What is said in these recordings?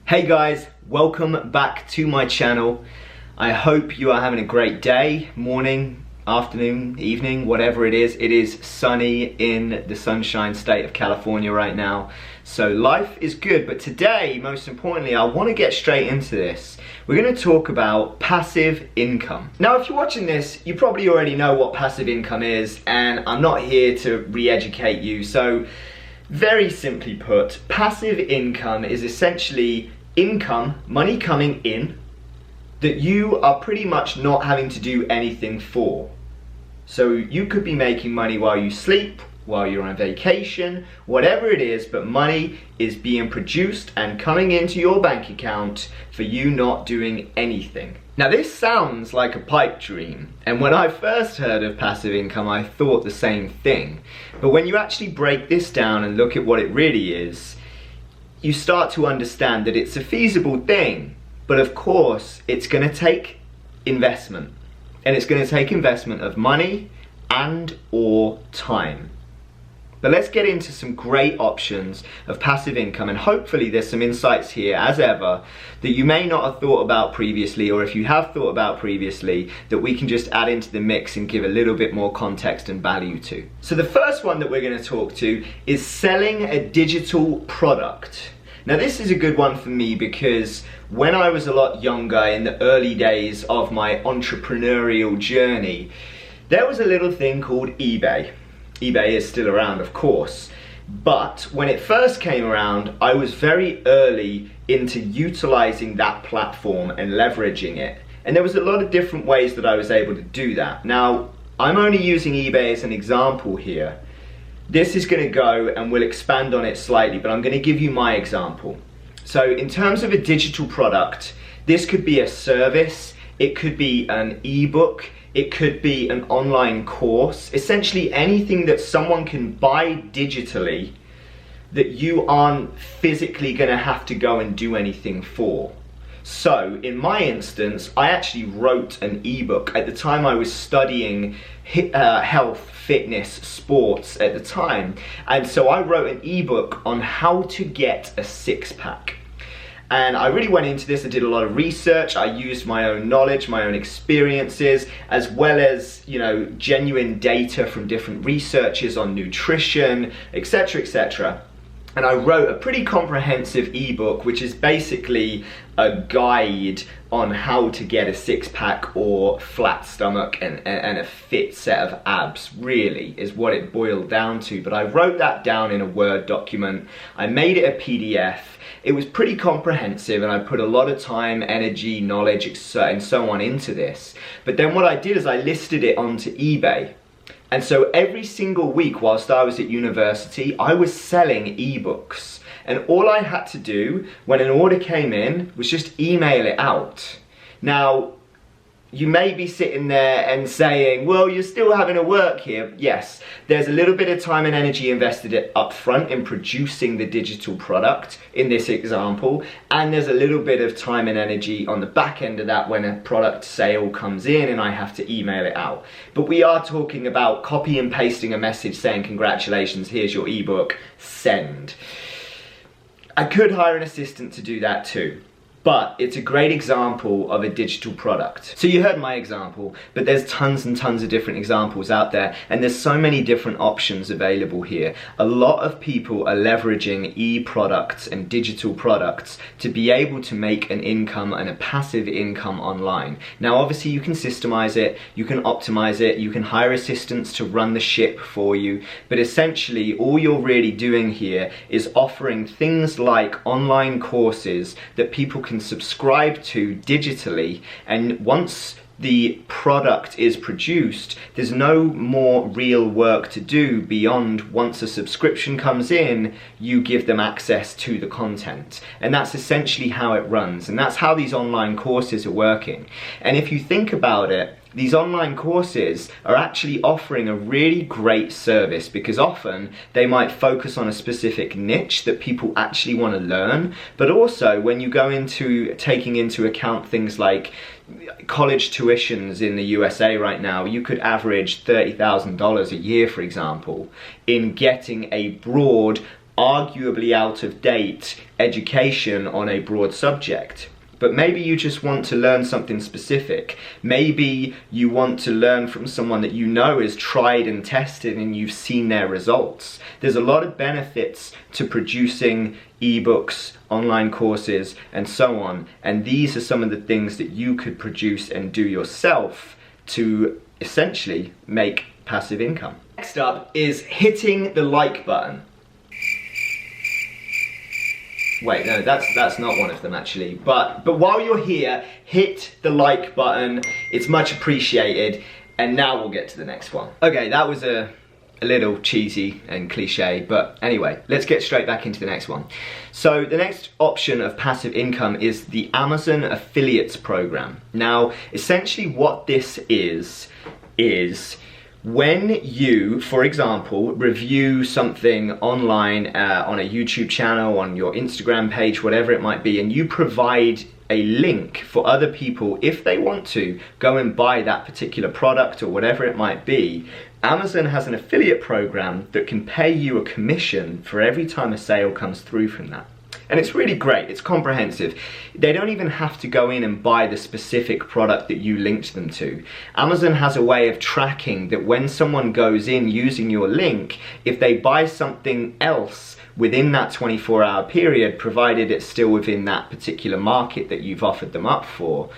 Hey guys, welcome back to my channel. I hope you are having a great day, morning, afternoon, evening, whatever it is. It is sunny in the sunshine state of California right now. So life is good, but today, most importantly, I want to get straight into this. We're going to talk about passive income. Now, if you're watching this, you probably already know what passive income is, and I'm not here to re-educate you. So very simply put, passive income is essentially income, money coming in, that you are pretty much not having to do anything for. So you could be making money while you sleep, while you're on vacation, whatever it is, but money is being produced and coming into your bank account for you not doing anything. Now this sounds like a pipe dream, and when I first heard of passive income I thought the same thing. But when you actually break this down and look at what it really is, you start to understand that it's a feasible thing, but of course it's going to take investment, and it's going to take investment of money and or time. But let's get into some great options of passive income, and hopefully there's some insights here, as ever, that you may not have thought about previously, or if you have thought about previously, that we can just add into the mix and give a little bit more context and value to. So the first one that we're going to talk to is selling a digital product. Now this is a good one for me because when I was a lot younger, in the early days of my entrepreneurial journey, there was a little thing called eBay. eBay is still around, of course, but when it first came around, I was very early into utilizing that platform and leveraging it. And there was a lot of different ways that I was able to do that. Now, I'm only using eBay as an example here. This is going to go, and we'll expand on it slightly, but I'm going to give you my example. So in terms of a digital product, this could be a service, it could be an ebook, it could be an online course, essentially anything that someone can buy digitally that you aren't physically going to have to go and do anything for. So in my instance, I actually wrote an ebook. At the time I was studying health, fitness, sports at the time, and so I wrote an ebook on how to get a six-pack. And I really went into this, I did a lot of research, I used my own knowledge, my own experiences, as well as, genuine data from different researchers on nutrition, etc., etc. And I wrote a pretty comprehensive ebook, which is basically a guide on how to get a six-pack or flat stomach and a fit set of abs, really, is what it boiled down to. But I wrote that down in a Word document, I made it a PDF. It was pretty comprehensive, and I put a lot of time, energy, knowledge, and so on into this. But then what I did is I listed it onto eBay. And so every single week whilst I was at university, I was selling ebooks. And all I had to do when an order came in was just email it out. Now, you may be sitting there and saying, well, you're still having to work here. Yes, there's a little bit of time and energy invested up front in producing the digital product in this example, and there's a little bit of time and energy on the back end of that when a product sale comes in and I have to email it out. But we are talking about copy and pasting a message saying, congratulations, here's your ebook, send. I could hire an assistant to do that too. But it's a great example of a digital product. So you heard my example, but there's tons and tons of different examples out there, and there's so many different options available here. A lot of people are leveraging e-products and digital products to be able to make an income and a passive income online. Now obviously you can systemize it, you can optimize it, you can hire assistants to run the ship for you, but essentially all you're really doing here is offering things like online courses that people can subscribe to digitally, and once the product is produced, there's no more real work to do beyond once a subscription comes in, you give them access to the content. And that's essentially how it runs, and that's how these online courses are working. And if you think about it, these online courses are actually offering a really great service, because often they might focus on a specific niche that people actually want to learn, but also when you go into taking into account things like college tuitions in the USA right now, you could average $30,000 a year, for example, in getting a broad, arguably out of date education on a broad subject. But maybe you just want to learn something specific. Maybe you want to learn from someone that you know is tried and tested and you've seen their results. There's a lot of benefits to producing ebooks, online courses, and so on. And these are some of the things that you could produce and do yourself to essentially make passive income. Next up is hitting the like button. Wait, no, that's not one of them actually. But while you're here, hit the like button. It's much appreciated. And now we'll get to the next one. Okay, that was a little cheesy and cliche, but anyway, let's get straight back into the next one. So the next option of passive income is the Amazon Affiliates Program. Now, essentially what this is when you, for example, review something online on a YouTube channel, on your Instagram page, whatever it might be, and you provide a link for other people, if they want to, go and buy that particular product or whatever it might be, Amazon has an affiliate program that can pay you a commission for every time a sale comes through from that. And it's really great, it's comprehensive. They don't even have to go in and buy the specific product that you linked them to. Amazon has a way of tracking that when someone goes in using your link, if they buy something else within that 24-hour period, provided it's still within that particular market that you've offered them up for,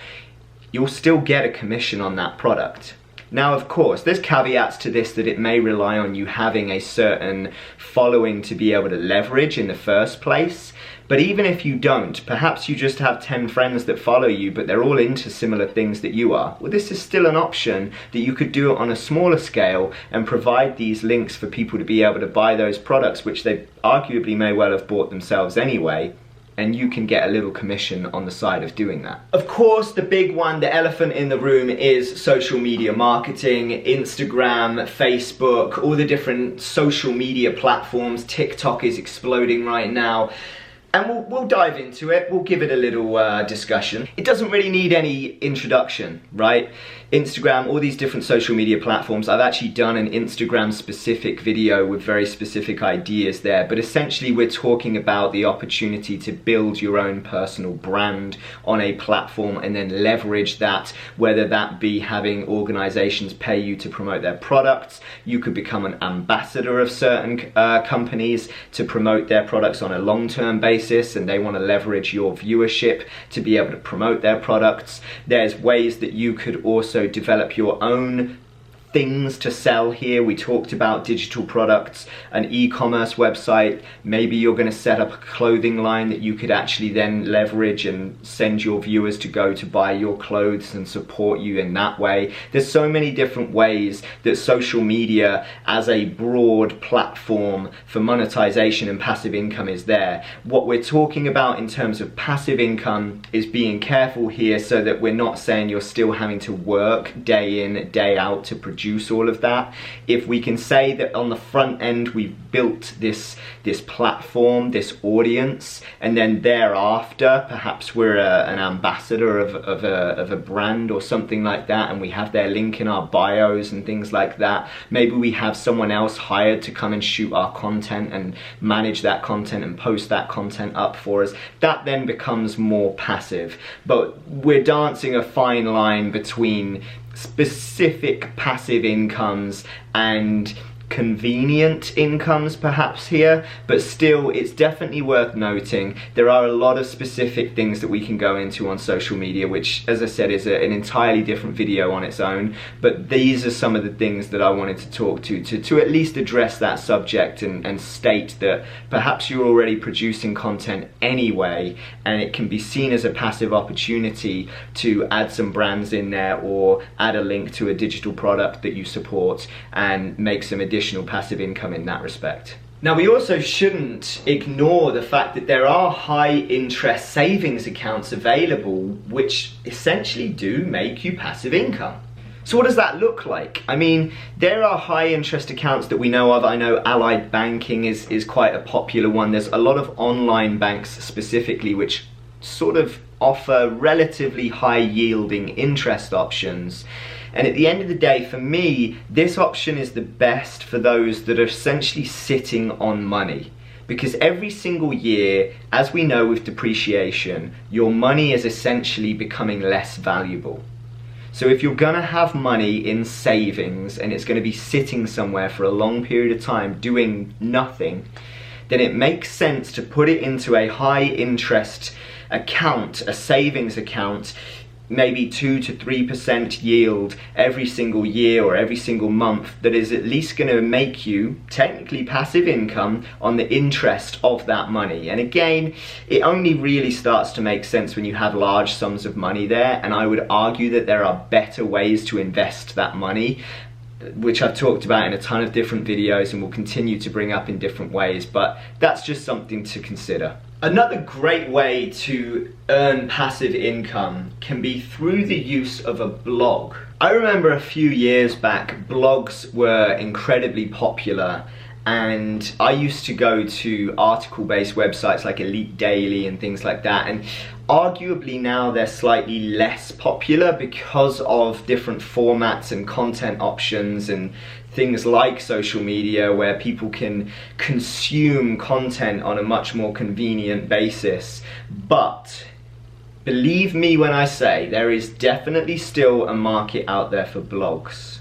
you'll still get a commission on that product. Now, of course, there's caveats to this, that it may rely on you having a certain following to be able to leverage in the first place. But even if you don't, perhaps you just have 10 friends that follow you, but they're all into similar things that you are. Well, this is still an option that you could do it on a smaller scale and provide these links for people to be able to buy those products, which they arguably may well have bought themselves anyway. And you can get a little commission on the side of doing that. Of course, the big one, the elephant in the room, is social media marketing, Instagram, Facebook, all the different social media platforms. TikTok is exploding right now. And we'll dive into it, we'll give it a little discussion. It doesn't really need any introduction, right? Instagram, all these different social media platforms, I've actually done an Instagram specific video with very specific ideas there, but essentially we're talking about the opportunity to build your own personal brand on a platform and then leverage that, whether that be having organizations pay you to promote their products. You could become an ambassador of certain companies to promote their products on a long-term basis, and they want to leverage your viewership to be able to promote their products. There's ways that you could also develop your own things to sell here. We talked about digital products, an e-commerce website. Maybe you're going to set up a clothing line that you could actually then leverage and send your viewers to go to buy your clothes and support you in that way. There's so many different ways that social media as a broad platform for monetization and passive income is there. What we're talking about in terms of passive income is being careful here so that we're not saying you're still having to work day in, day out to produce all of that. If we can say that on the front end we've built this platform, this audience, and then thereafter perhaps we're an ambassador of a brand or something like that, and we have their link in our bios and things like that. Maybe we have someone else hired to come and shoot our content and manage that content and post that content up for us. That then becomes more passive, but we're dancing a fine line between specific passive incomes and convenient incomes perhaps here, but still it's definitely worth noting there are a lot of specific things that we can go into on social media, which, as I said, is an entirely different video on its own. But these are some of the things that I wanted to talk to at least address that subject and state that perhaps you're already producing content anyway, and it can be seen as a passive opportunity to add some brands in there or add a link to a digital product that you support and make some additional passive income in that respect. Now, we also shouldn't ignore the fact that there are high interest savings accounts available which essentially do make you passive income. So what does that look like? I mean, there are high interest accounts that we know of. I know Allied Banking is quite a popular one. There's a lot of online banks specifically which sort of offer relatively high yielding interest options. And at the end of the day, for me, this option is the best for those that are essentially sitting on money. Because every single year, as we know with depreciation, your money is essentially becoming less valuable. So if you're gonna have money in savings and it's gonna be sitting somewhere for a long period of time doing nothing, then it makes sense to put it into a high interest account, a savings account, maybe 2 to 3% yield every single year or every single month, that is at least going to make you technically passive income on the interest of that money. And again, it only really starts to make sense when you have large sums of money there, and I would argue that there are better ways to invest that money, which I've talked about in a ton of different videos and will continue to bring up in different ways, but that's just something to consider. Another great way to earn passive income can be through the use of a blog. I remember a few years back, blogs were incredibly popular, and I used to go to article-based websites like Elite Daily and things like that, and arguably now they're slightly less popular because of different formats and content options and things like social media, where people can consume content on a much more convenient basis. But believe me when I say there is definitely still a market out there for blogs.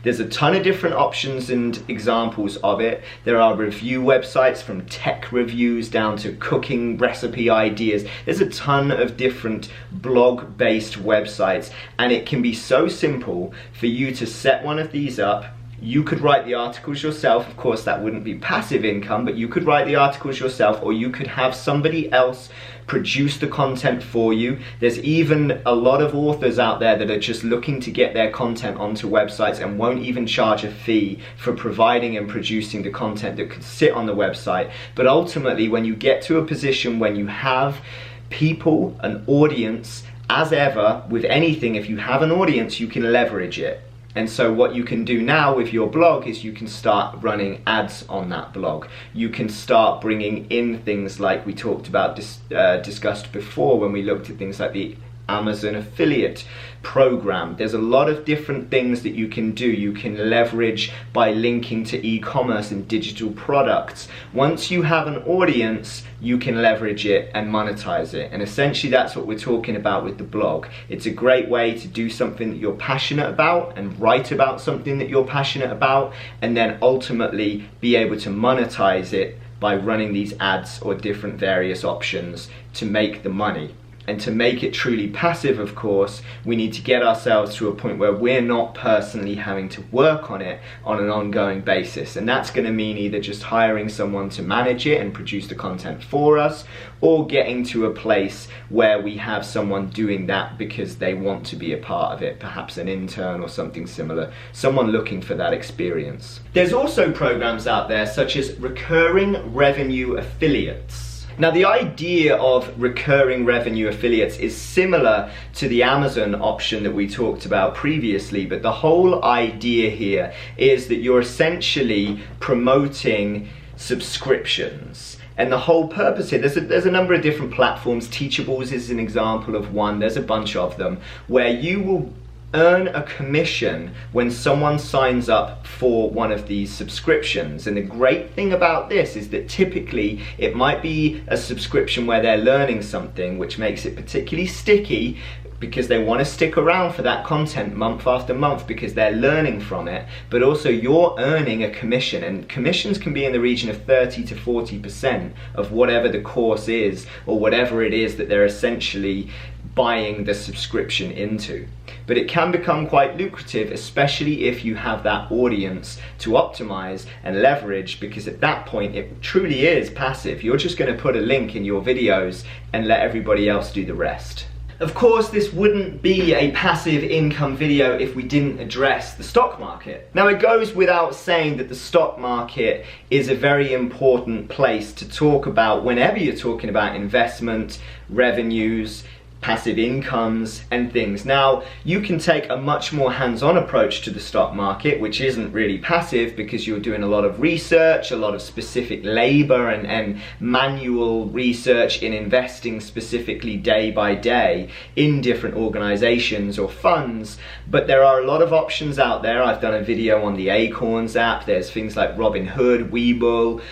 There's a ton of different options and examples of it. There are review websites from tech reviews down to cooking recipe ideas. There's a ton of different blog-based websites, and it can be so simple for you to set one of these up. You could write the articles yourself. Of course, that wouldn't be passive income, but you could write the articles yourself, or you could have somebody else produce the content for you. There's even a lot of authors out there that are just looking to get their content onto websites and won't even charge a fee for providing and producing the content that could sit on the website. But ultimately, when you get to a position when you have people, an audience, as ever with anything, if you have an audience, you can leverage it. And so what you can do now with your blog is you can start running ads on that blog. You can start bringing in things like we talked about, discussed before when we looked at things like the Amazon affiliate program. There's a lot of different things that you can do. You can leverage by linking to e-commerce and digital products. Once you have an audience, you can leverage it and monetize it. And essentially that's what we're talking about with the blog. It's a great way to do something that you're passionate about and write about something that you're passionate about, and then ultimately be able to monetize it by running these ads or different various options to make the money. And to make it truly passive, of course, we need to get ourselves to a point where we're not personally having to work on it on an ongoing basis. And that's going to mean either just hiring someone to manage it and produce the content for us, or getting to a place where we have someone doing that because they want to be a part of it, perhaps an intern or something similar, someone looking for that experience. There's also programs out there such as recurring revenue affiliates. Now, the idea of recurring revenue affiliates is similar to the Amazon option that we talked about previously, but the whole idea here is that you're essentially promoting subscriptions. And the whole purpose here, there's a number of different platforms. Teachables is an example of one. There's a bunch of them where you will earn a commission when someone signs up for one of these subscriptions. And the great thing about this is that typically it might be a subscription where they're learning something, which makes it particularly sticky because they want to stick around for that content month after month because they're learning from it. But also you're earning a commission, and commissions can be in the region of 30 to 40% of whatever the course is or whatever it is that they're essentially buying the subscription into. But it can become quite lucrative, especially if you have that audience to optimize and leverage, because at that point it truly is passive. You're just going to put a link in your videos and let everybody else do the rest. Of course, this wouldn't be a passive income video if we didn't address the stock market. Now, it goes without saying that the stock market is a very important place to talk about whenever you're talking about investment, revenues, passive incomes and things. Now, you can take a much more hands-on approach to the stock market, which isn't really passive because you're doing a lot of research, a lot of specific labor and manual research in investing specifically day by day in different organizations or funds. But there are a lot of options out there. I've done a video on the Acorns app. There's things like Robinhood, Webull.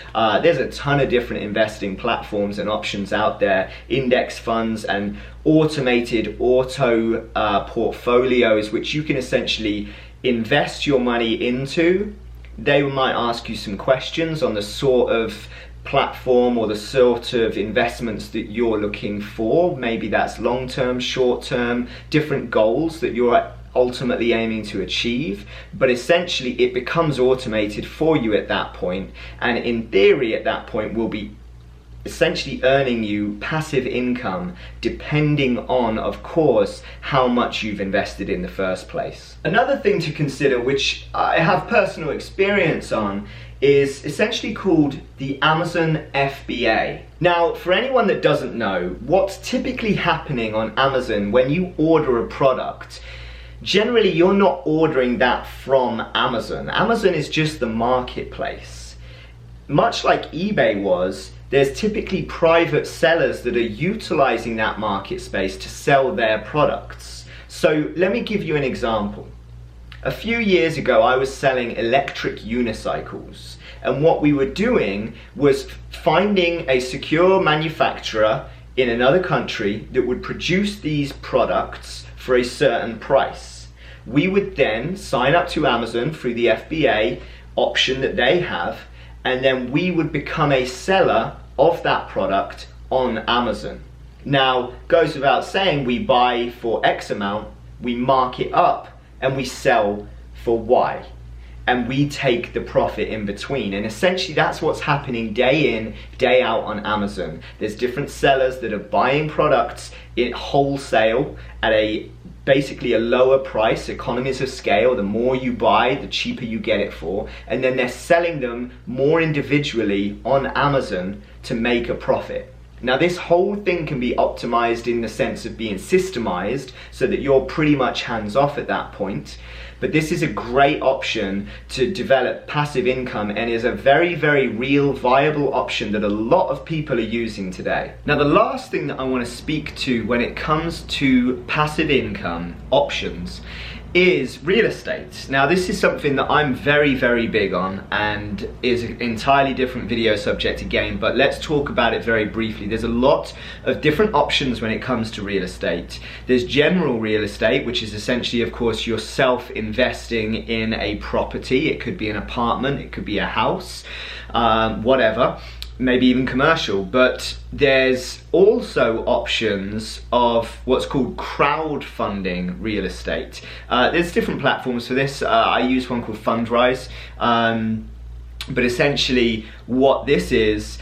There's a ton of different investing platforms and options out there, index funds and automated auto portfolios, which you can essentially invest your money into. They might ask you some questions on the sort of platform or the sort of investments that you're looking for. Maybe that's long-term, short-term, different goals that you're ultimately aiming to achieve, but essentially it becomes automated for you at that point, and in theory at that point will be essentially earning you passive income depending on, of course, how much you've invested in the first place. Another thing to consider, which I have personal experience on, is essentially called the Amazon FBA. Now, for anyone that doesn't know, what's typically happening on Amazon when you order a product, generally you're not ordering that from Amazon. Amazon is just the marketplace. Much like eBay was, there's typically private sellers that are utilizing that market space to sell their products. So let me give you an example. A few years ago, I was selling electric unicycles, and what we were doing was finding a secure manufacturer in another country that would produce these products for a certain price. We would then sign up to Amazon through the FBA option that they have, and then we would become a seller of that product on Amazon. Now, goes without saying, we buy for X amount, we mark it up, and we sell for Y. And we take the profit in between. And essentially that's what's happening day in, day out on Amazon. There's different sellers that are buying products in wholesale at basically a lower price, economies of scale. The more you buy, the cheaper you get it for. And then they're selling them more individually on Amazon to make a profit. Now, this whole thing can be optimized in the sense of being systemized so that you're pretty much hands off at that point. But this is a great option to develop passive income and is a very, very real, viable option that a lot of people are using today. Now, the last thing that I want to speak to when it comes to passive income options is real estate. Now, this is something that I'm very, very big on and is an entirely different video subject again, but let's talk about it very briefly. There's a lot of different options when it comes to real estate. There's general real estate, which is essentially, of course, yourself investing in a property. It could be an apartment, it could be a house, whatever. Maybe even commercial, but there's also options of what's called crowdfunding real estate. There's different platforms for this. I use one called Fundrise, but essentially what this is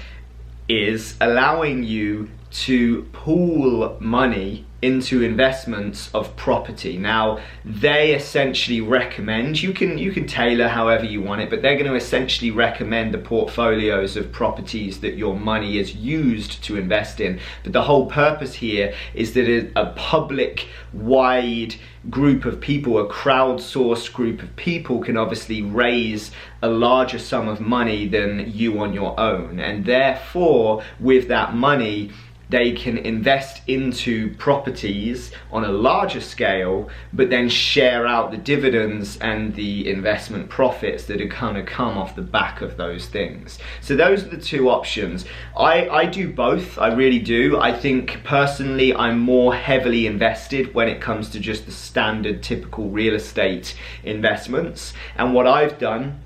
allowing you to pool money into investments of property. Now, they essentially recommend, you can tailor however you want it, but they're going to essentially recommend the portfolios of properties that your money is used to invest in. But the whole purpose here is that a public wide group of people, a crowdsourced group of people, can obviously raise a larger sum of money than you on your own, and therefore with that money they can invest into properties on a larger scale, but then share out the dividends and the investment profits that are going to come off the back of those things. So those are the two options. I do both, I really do. I think personally I'm more heavily invested when it comes to just the standard typical real estate investments, and what I've done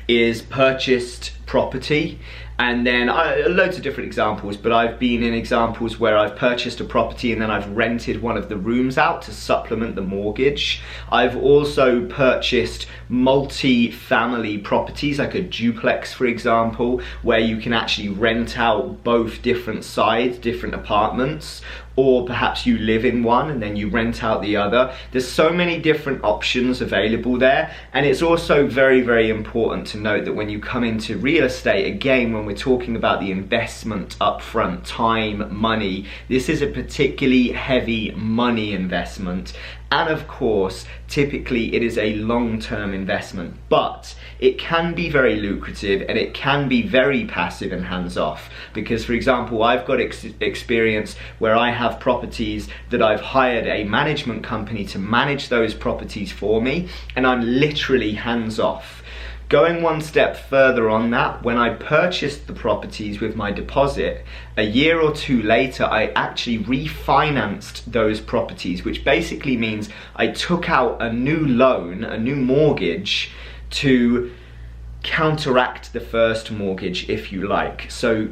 is purchased property, and then loads of different examples, but I've been in examples where I've purchased a property and then I've rented one of the rooms out to supplement the mortgage. I've also purchased multi-family properties, like a duplex for example, where you can actually rent out both different sides, different apartments, or perhaps you live in one and then you rent out the other. There's so many different options available there, and it's also very, very important to note that when you come into real real estate, again, when we're talking about the investment upfront, time, money, this is a particularly heavy money investment. And of course, typically it is a long-term investment, but it can be very lucrative and it can be very passive and hands-off. Because, for example, I've got experience where I have properties that I've hired a management company to manage those properties for me, and I'm literally hands-off. Going one step further on that, when I purchased the properties with my deposit, a year or two later, I actually refinanced those properties, which basically means I took out a new loan, a new mortgage, to counteract the first mortgage, if you like. So,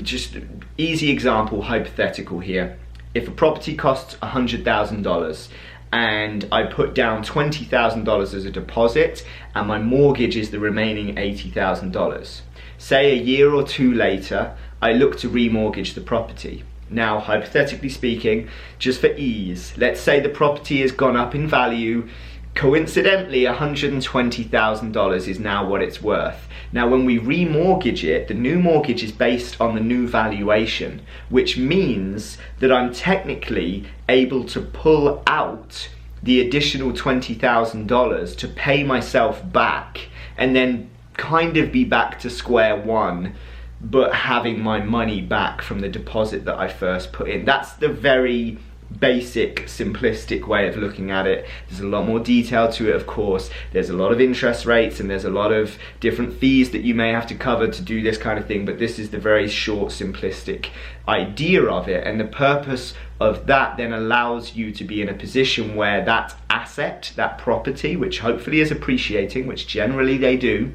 just easy example, hypothetical here. If a property costs $100,000, and I put down $20,000 as a deposit and my mortgage is the remaining $80,000. Say a year or two later, I look to remortgage the property. Now, hypothetically speaking, just for ease, let's say the property has gone up in value. Coincidentally, $120,000 is now what it's worth. Now, when we remortgage it, the new mortgage is based on the new valuation, which means that I'm technically able to pull out the additional $20,000 to pay myself back and then kind of be back to square one, but having my money back from the deposit that I first put in. That's the very basic, simplistic way of looking at it. There's a lot more detail to it, of course. There's a lot of interest rates and there's a lot of different fees that you may have to cover to do this kind of thing, but this is the very short, simplistic idea of it. And the purpose of that then allows you to be in a position where that asset, that property, which hopefully is appreciating, which generally they do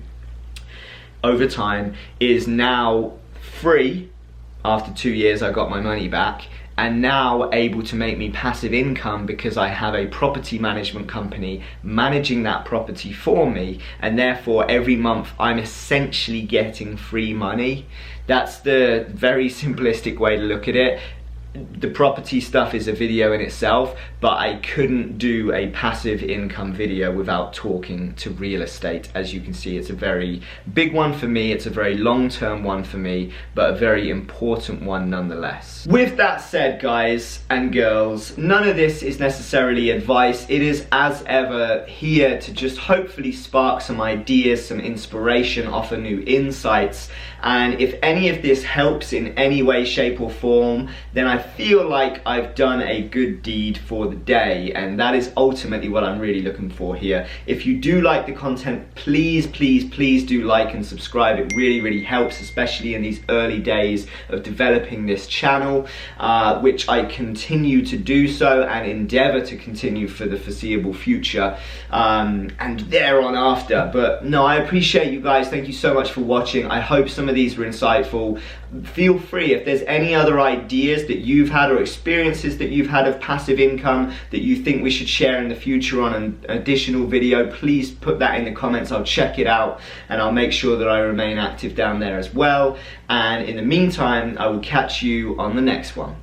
over time, is now free. After 2 years I got my money back, and now able to make me passive income because I have a property management company managing that property for me, and therefore every month I'm essentially getting free money. That's the very simplistic way to look at it. The property stuff is a video in itself, but I couldn't do a passive income video without talking to real estate. As you can see, it's a very big one for me, it's a very long-term one for me, but a very important one nonetheless. With that said, guys and girls, none of this is necessarily advice. It is, as ever, here to just hopefully spark some ideas, some inspiration, offer new insights, and if any of this helps in any way, shape or form, then I feel like I've done a good deed for the day, and that is ultimately what I'm really looking for here. If you do like the content, please do like and subscribe. It really helps, especially in these early days of developing this channel, which I continue to do so and endeavor to continue for the foreseeable future, and thereon after. But no, I appreciate you guys. Thank you so much for watching. I hope some of these were insightful. Feel free, if there's any other ideas that you've had or experiences that you've had of passive income that you think we should share in the future on an additional video, please put that in the comments. I'll check it out and I'll make sure that I remain active down there as well. And in the meantime, I will catch you on the next one.